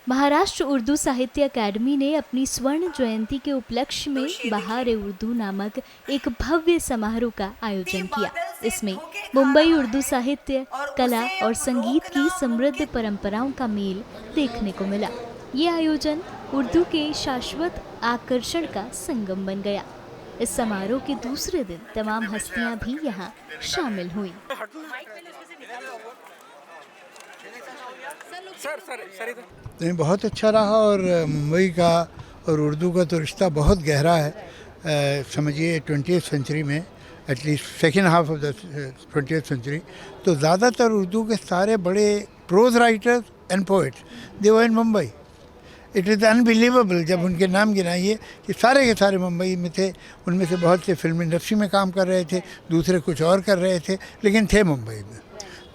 महाराष्ट्र उर्दू साहित्य अकादमी ने अपनी स्वर्ण जयंती के उपलक्ष्य में बहार ए उर्दू नामक एक भव्य समारोह का आयोजन किया। इसमें मुंबई उर्दू साहित्य, कला और संगीत की समृद्ध परंपराओं का मेल देखने को मिला। ये आयोजन उर्दू के शाश्वत आकर्षण का संगम बन गया। इस समारोह के दूसरे दिन तमाम हस्तियां भी यहाँ शामिल हुई। नहीं, बहुत अच्छा रहा और मुंबई का और उर्दू का तो रिश्ता बहुत गहरा है। समझिए 20th सेंचुरी में, at least second half of the 20th century, तो ज़्यादातर उर्दू के सारे बड़े prose writers and poets they were in Mumbai. It is unbelievable जब उनके नाम गिनाइए कि सारे के सारे मुंबई में थे। उनमें से बहुत से फिल्म इंडस्ट्री में काम कर रहे थे, दूसरे कुछ और कर रहे थे, लेकिन थे मुंबई में।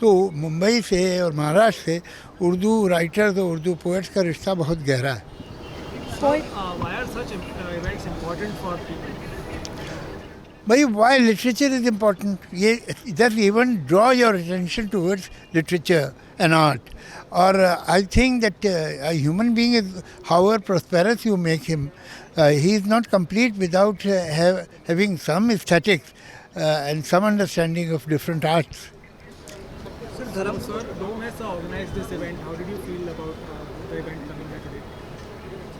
तो मुंबई से और महाराष्ट्र से उर्दू राइटर्स और उर्दू पोएट्स का रिश्ता बहुत गहरा है। भाई, वाई लिटरेचर इज इम्पोर्टेंट, ये just even draw your attention towards literature and art. और I think that a human being is, however prosperous you make him, he is not complete without having some aesthetics and some understanding of different arts. Dharam sir, Dome has organized this event. How did you feel about the event coming here today?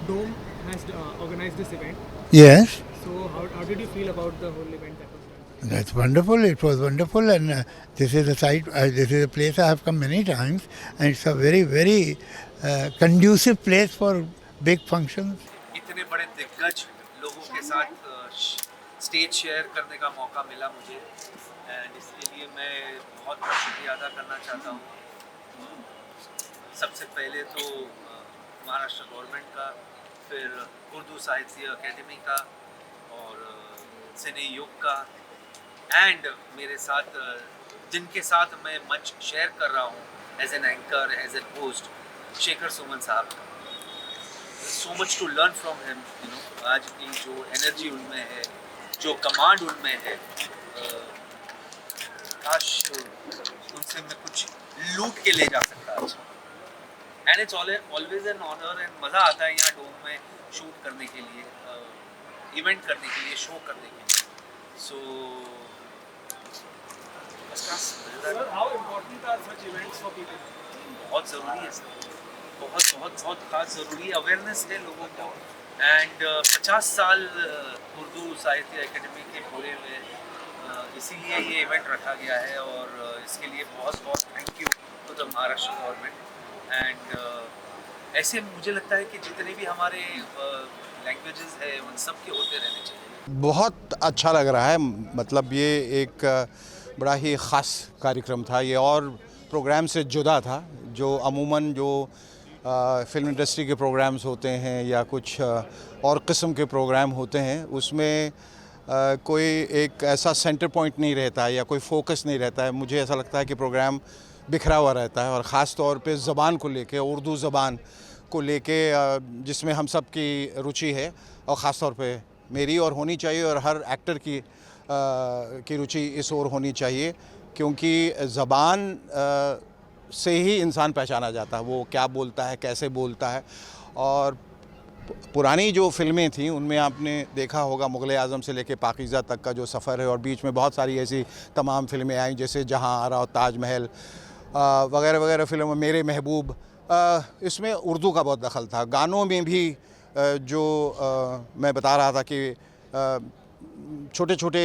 Dome has organized this event. Yes. So how did you feel about the whole event that was done? That's wonderful. It was wonderful, and this is a site. This is a place I have come many times, and it's a very, very conducive place for big functions. इतने बड़े दिग्गज लोगों के साथ stage share करने का मौका मिला मुझे, एंड इसके लिए मैं बहुत बहुत शुक्रिया अदा करना चाहता हूँ। सबसे पहले तो महाराष्ट्र गवर्नमेंट का, फिर उर्दू साहित्य अकेडमी का और सिने युग का, एंड मेरे साथ जिनके साथ मैं मंच शेयर कर रहा हूँ as an anchor, as an host, Shekhar Suman साहब। So much to learn from him, आज की जो एनर्जी उनमें है, जो कमांड उनमें है, काश उनसे मैं कुछ लूट के ले जा सकता आज। And it's always an honour, and मज़ा आता है यहाँ डोम में शूट करने के लिए, इवेंट करने के लिए, शो करने के लिए। सो How important are such events for people? बहुत ज़रूरी है सर, बहुत बहुत बहुत खास ज़रूरी अवेयरनेस है लोगों को। एंड 50 साल उर्दू साहित्य एकेडमी के पूरे हुए, इसीलिए ये इवेंट रखा गया है, और इसके लिए बहुत बहुत thank you to the Maharashtra government. And ऐसे मुझे लगता है कि जितने भी हमारे लैंग्वेजेस है उन सब के होते रहने चाहिए। बहुत अच्छा लग रहा है, मतलब ये एक बड़ा ही ख़ास कार्यक्रम था। ये और प्रोग्राम से जुदा था, जो अमूमन जो फिल्म इंडस्ट्री के प्रोग्राम्स होते हैं या कुछ और किस्म के प्रोग्राम होते हैं, उसमें कोई एक ऐसा सेंटर पॉइंट नहीं रहता है या कोई फोकस नहीं रहता है। मुझे ऐसा लगता है कि प्रोग्राम बिखरा हुआ रहता है, और ख़ास तौर पे ज़बान को लेके, उर्दू ज़बान को लेके, जिसमें हम सब की रुचि है, और ख़ास तौर पे मेरी और होनी चाहिए, और हर एक्टर की रुचि इस ओर होनी चाहिए, क्योंकि ज़बान से ही इंसान पहचाना जाता है, वो क्या बोलता है, कैसे बोलता है। और पुरानी जो फ़िल्में थीं उनमें आपने देखा होगा, मुग़ल आज़म से लेके पाकीज़ा तक का जो सफ़र है, और बीच में बहुत सारी ऐसी तमाम फ़िल्में आई, जैसे जहाँ आरा और ताजमहल वगैरह वगैरह फ़िल्में, मेरे महबूब, इसमें उर्दू का बहुत दखल था। गानों में भी जो मैं बता रहा था कि छोटे छोटे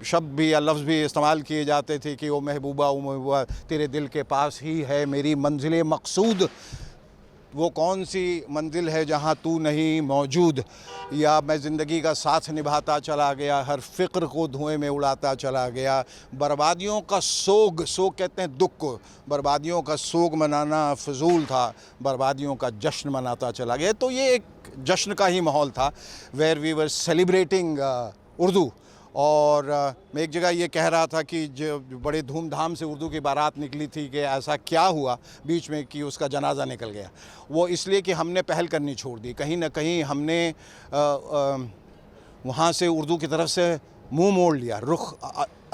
शब्द भी या लफ्ज़ भी इस्तेमाल किए जाते थे कि ओ महबूबा तेरे दिल के पास ही है मेरी मंजिल मकसूद, वो कौन सी मंजिल है जहाँ तू नहीं मौजूद, या मैं ज़िंदगी का साथ निभाता चला गया, हर फ़िक्र को धुएं में उड़ाता चला गया, बर्बादियों का सोग कहते हैं दुख को, बर्बादियों का सोग मनाना फजूल था, बर्बादियों का जश्न मनाता चला गया। तो ये एक जश्न का ही माहौल था, where we were celebrating Urdu. और मैं एक जगह ये कह रहा था कि जो बड़े धूमधाम से उर्दू की बारात निकली थी, कि ऐसा क्या हुआ बीच में कि उसका जनाजा निकल गया। वो इसलिए कि हमने पहल करनी छोड़ दी, कहीं ना कहीं हमने वहाँ से उर्दू की तरफ से मुंह मोड़ लिया, रुख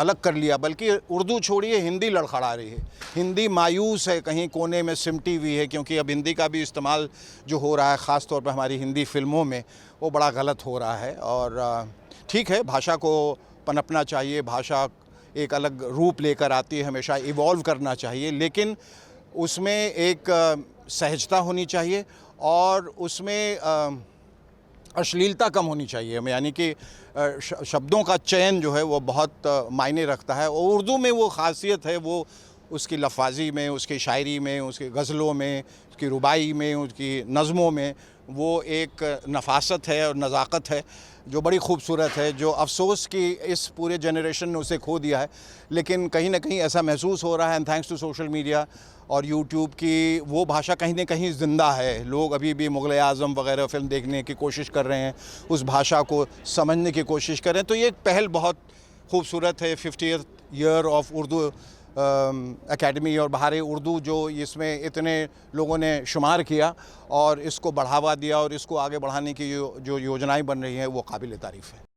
अलग कर लिया, बल्कि उर्दू छोड़िए हिंदी लड़खड़ा रही है। हिंदी मायूस है, कहीं कोने में सिमटी हुई है, क्योंकि अब हिंदी का भी इस्तेमाल जो हो रहा है ख़ास तौर पर हमारी हिंदी फिल्मों में, वो बड़ा गलत हो रहा है। और ठीक है, भाषा को पनपना चाहिए, भाषा एक अलग रूप लेकर आती है, हमेशा इवॉल्व करना चाहिए, लेकिन उसमें एक सहजता होनी चाहिए और उसमें अश्लीलता कम होनी चाहिए। यानी कि शब्दों का चयन जो है वो बहुत मायने रखता है, और उर्दू में वो ख़ासियत है, वो उसकी लफाजी में, उसकी शायरी में, उसकी गज़लों में, उसकी रुबाई में, उसकी नज़मों में वो एक नफासत है और नज़ाकत है जो बड़ी खूबसूरत है, जो अफसोस कि इस पूरे जनरेशन ने उसे खो दिया है। लेकिन कहीं ना कहीं ऐसा महसूस हो रहा है, and thanks to social media और यूट्यूब की, वो भाषा कहीं ना कहीं ज़िंदा है। लोग अभी भी मुग़ल आज़म वगैरह फ़िल्म देखने की कोशिश कर रहे हैं, उस भाषा को समझने की कोशिश कर रहे हैं। तो ये एक पहल बहुत खूबसूरत है। 50th year of Urdu academy और बहार उर्दू जो इसमें इतने लोगों ने शुमार किया और इसको बढ़ावा दिया और इसको आगे बढ़ाने की जो योजनाएं बन रही हैं, वो काबिल तारीफ़ है।